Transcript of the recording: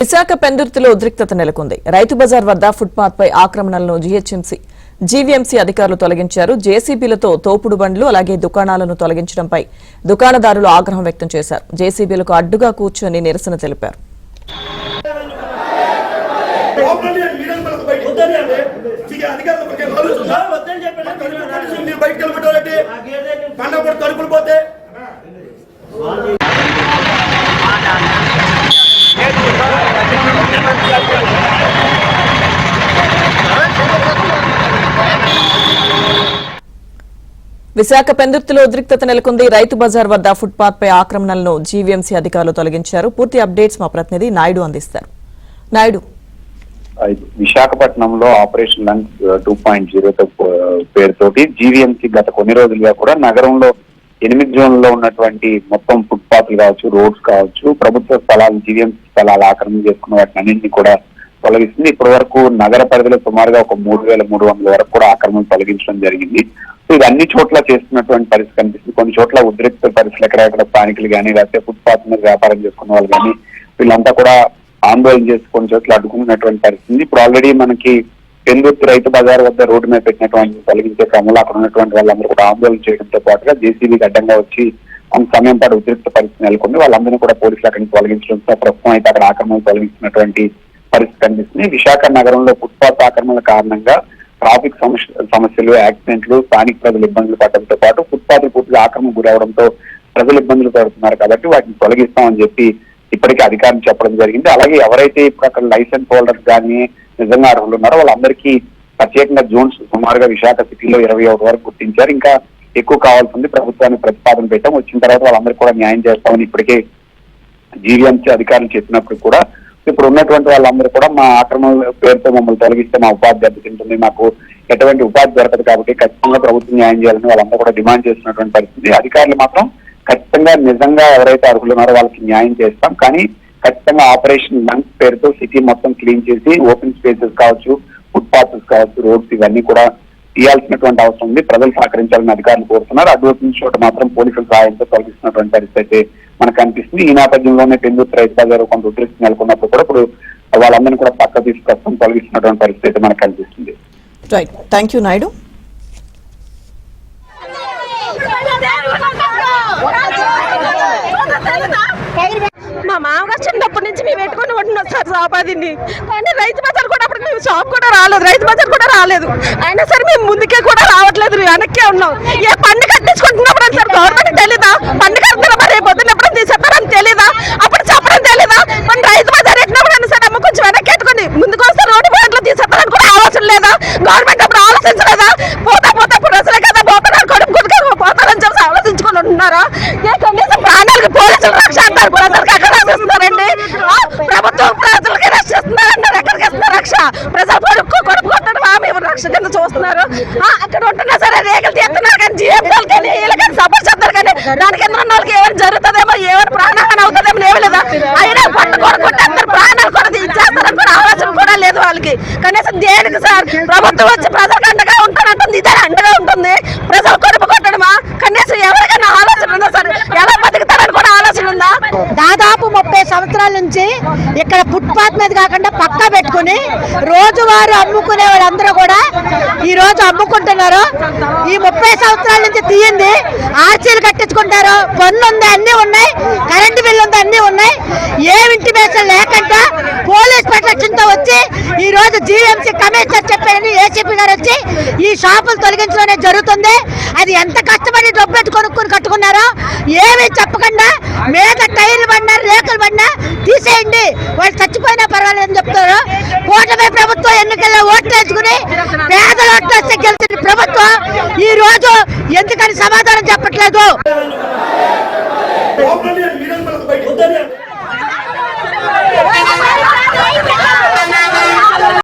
విశాఖ పెందుర్తిలో ఉద్రిక్తత నెలకొంది. రైతు బజార్ వద్ద ఫుట్పాత్ పై ఆక్రమణలను జీవీఎంసీ అధికారులు తొలగించారు. జేసీబీలతో తోపుడు బండ్లు అలాగే దుకాణాలను తొలగించడంపై దుకాణదారులు ఆగ్రహం వ్యక్తం చేశారు. జేసీబీలకు అడ్డుగా కూర్చొని నిరసన తెలిపారు. విశాఖ పెందుర్తిలో ఉద్రిక్తత నెలకొంది. రైతు బజార్ వద్ద ఫుట్పాత్ పై ఆక్రమణలను జీవీఎంసీ అధికారులు తొలగించారు. పూర్తి అప్డేట్స్ మా ప్రతినిధి నాయుడు అందిస్తారు. నాయుడు, విశాఖపట్నంలో ఆపరేషన్ లంచ్ 2.0 పేరుతోటి జీవీఎంసీ గత కొన్ని రోజులుగా కూడా నగరంలో 8 జోన్లలో ఉన్నటువంటి మొత్తం ఫుట్పాత్లు కావచ్చు, రోడ్స్ కావచ్చు, ప్రభుత్వ స్థలాలు, జీవీఎంసీ స్థలాలు ఆక్రమణ చేసుకున్న వాటిని అన్నింటినీ కూడా తొలగిస్తుంది. ఇప్పటి వరకు నగర పరిధిలో సుమారుగా ఒక 3,300 వరకు కూడా ఆక్రమణ తొలగించడం జరిగింది. సో ఇది అన్ని చోట్ల చేస్తున్నటువంటి పరిస్థితి కనిపిస్తుంది. కొన్ని చోట్ల ఉద్రిక్త పరిస్థితులు ఎక్కడెక్కడ స్థానికులు కానీ లేకపోతే ఫుట్పాత్ మీద వ్యాపారం చేసుకున్న వాళ్ళు కానీ వీళ్ళంతా కూడా ఆందోళన చేసి కొన్ని చోట్ల అడ్డుకున్నటువంటి పరిస్థితి. ఇప్పుడు ఆల్రెడీ మనకి పెందుర్తి రైతు బజార్ వద్ద రోడ్డు మీద పెట్టినటువంటి తొలగించే క్రమంలో అక్కడ ఉన్నటువంటి వాళ్ళందరూ కూడా ఆందోళన చేయడంతో పాటుగా జేసీబీకి అడ్డంగా వచ్చి కొంత సమయం పాటు ఉద్రిక్త పరిస్థితి నెలకొంది. వాళ్ళందరినీ కూడా పోలీసులు అక్కడి నుంచి తొలగించడంతో ప్రస్తుతం అయితే అక్కడ ఆక్రమణలు తొలగిస్తున్నటువంటి పరిస్థితి కనిపిస్తుంది. విశాఖ నగరంలో ఫుట్పాత్ ఆక్రమణల కారణంగా ట్రాఫిక్ సమస్యలు, యాక్సిడెంట్లు, స్థానిక ప్రజలు ఇబ్బందులు పడడంతో పాటు ఫుట్పాత్ పూర్తిగా ఆక్రమణ గురవడంతో ప్రజలు ఇబ్బందులు పడుతున్నారు కాబట్టి వాటిని తొలగిస్తామని చెప్పి ఇప్పటికీ అధికారులు చెప్పడం జరిగింది. అలాగే ఎవరైతే ఇప్పుడు అక్కడ లైసెన్స్ హోల్డర్స్ కానీ నిజంగా అర్హులు ఉన్నారో వాళ్ళందరికీ ప్రత్యేకంగా జోన్స్ సుమారుగా విశాఖ సిటీలో 21 వరకు గుర్తించారు. ఇంకా ఎక్కువ కావాల్సింది ప్రభుత్వానికి ప్రతిపాదన పెట్టాం. వచ్చిన తర్వాత వాళ్ళందరికీ కూడా న్యాయం చేస్తామని ఇప్పటికే జీవీఎంసీ అధికారులు చెప్పినప్పుడు కూడా ఇప్పుడు ఉన్నటువంటి వాళ్ళందరూ కూడా మా ఆక్రమణ పేరుతో మమ్మల్ని తొలగిస్తే మా ఉపాధి దెబ్బతింటుంది, మాకు ఎటువంటి ఉపాధి దొరకదు కాబట్టి ఖచ్చితంగా ప్రభుత్వం న్యాయం చేయాలని వాళ్ళందరూ కూడా డిమాండ్ చేస్తున్నటువంటి పరిస్థితి. అధికారులు మాత్రం ఖచ్చితంగా నిజంగా ఎవరైతే అర్హులు ఉన్నారో వాళ్ళకి న్యాయం చేస్తాం, కానీ ఖచ్చితంగా ఆపరేషన్ లంచ్ పేరుతో సిటీ మొత్తం క్లీన్ చేసి ఓపెన్ స్పేసెస్ కావచ్చు, ఫుట్పాత్స్ కావచ్చు, రోడ్స్ ఇవన్నీ కూడా తీయాల్సినటువంటి అవసరం ఉంది. ప్రజలు సహకరించాలని అధికారులు కోరుతున్నారు. అడ్డువచ్చిన చోట మాత్రం పోలీసుల సహాయంతో తొలగిస్తున్నటువంటి పరిస్థితి అయితే మనకు కనిపిస్తుంది. ఈ నేపథ్యంలోనే పెందుర్తి రైతు బజార్ కొంత ఉద్రిక్తి నెలకొన్నప్పుడు కూడా ఇప్పుడు వాళ్ళందరినీ కూడా పక్క తీసుకొస్తాం తొలగిస్తున్నటువంటి పరిస్థితి అయితే మనకు కనిపిస్తుంది. Right, thank you Naidu. మా మామగారు చిన్నప్పటి నుంచి మేము పెట్టుకుని ఉంటున్నాం సార్ షాపాదిని, కానీ రైతు బజార్ కూడా అప్పుడు మేము షాప్ కూడా రాలేదు, రైతు బజార్ కూడా రాలేదు. అయినా సరే మేము ముందుకే కూడా రావట్లేదు, వెనక్కే ఉన్నాం. ఏ పన్ను కట్టించుకుంటున్నప్పుడు అని సార్ గవర్నమెంట్ తెలీదా? పన్ను కడుతున్నా మరి పొద్దున్న ఎప్పుడు తీసేస్తారని తెలీదా? అప్పుడు చెప్పడం తెలీదా? మన రైతు బజార్ ఎట్టినప్పుడు అని సార్ అమ్మ కొంచెం వెనక్కి ఎట్టుకుని ముందుకు వస్తే రోడ్డు పోయిట్లో తీసేస్తారని కూడా ఆలోచన లేదా? గవర్నమెంట్ అప్పుడు ఆలోచించలేదా? పోతా పోతా ప్రజలే కదా పోతున్నారు, కొడుకు కొడుకు పోతారని చెప్పి ఆలోచించుకొని ఉంటున్నారా? ఏ కనీసం ప్రాణాలకు పోలీసులు రక్ష అంటారు, ప్రజలకు ఎక్కడ రక్షిస్తున్నారండి? ప్రభుత్వం ప్రజలకి రక్షిస్తున్నారన్నారు, ఎక్కడికి ఇస్తున్నారు రక్ష? ప్రజలు కొడుకు కొట్టడం మేము రక్ష కింద చూస్తున్నారు. అక్కడ ఉంటున్నా సరే రేఖలు తీస్తున్నారు, కానీ జీఎంసీలు కానీ వీళ్ళకి సపోర్ట్ చేస్తారు, కానీ దాని కింద ఉన్న వాళ్ళకి ఏమైనా జరుగుతుందేమో, ఏమైనా ప్రాణహాని అవుతుందేమో ఏమి లేదా? అయినా పట్టు కొడుకుంటే అందరు ప్రాణాలు కూడా ఇచ్చేస్తారని కూడా ఆలోచన కూడా లేదు వాళ్ళకి. కనీసం దేనికి సార్ ప్రభుత్వం వచ్చి ప్రజలకు అండగా ఉంటానంటుంది, ఇదే అండగా ఉంటుంది. ప్రజలు కొడుపు కొట్టడమా? కనీసం ఎవరికైనా ఆలోచన ఉందా సార్? ఎలా బతుకుతారని కూడా ఆలోచన ఉందా? దాదాపు 30 సంవత్సరాల నుంచి ఇక్కడ ఫుట్పాత్ మీద కాకుండా పక్కా పెట్టుకుని రోజువారు అమ్ముకునే వాళ్ళందరూ కూడా ఈ రోజు అమ్ముకుంటున్నారు. ఈ 30 సంవత్సరాల నుంచి తీయండి, ఆర్సీలు కట్టించుకుంటారు, పన్ను ఉంది, అన్ని ఉన్నాయి, కరెంటు బిల్లు ఉంది, అన్ని ఉన్నాయి. ఏ ఇంటిమేషన్ లేకుండా పోలీస్ ప్రొటెక్షన్ తో వచ్చి ఈ రోజు జీవీఎంసీ కమిషనర్ చెప్పారని ఏసీపీ గారు వచ్చి ఈ షాపులు తొలగించడం జరుగుతుంది. అది ఎంత కష్టపడి డబ్బెట్టు కొనుక్కొని కట్టుకున్నారో ఏమీ చెప్పకుండా మీద టైర్లు పడినా రేకులు పడినా తీసేయండి, వాళ్ళు చచ్చిపోయినా పర్వాలేదని చెప్తారు. కూటమి ప్రభుత్వం ఎన్నికల్లో ఓట్లు వేసుకుని పేదల ఓట్లు వస్తే గెలిచిన ప్రభుత్వం ఈ రోజు ఎందుకని సమాధానం చెప్పట్లేదు?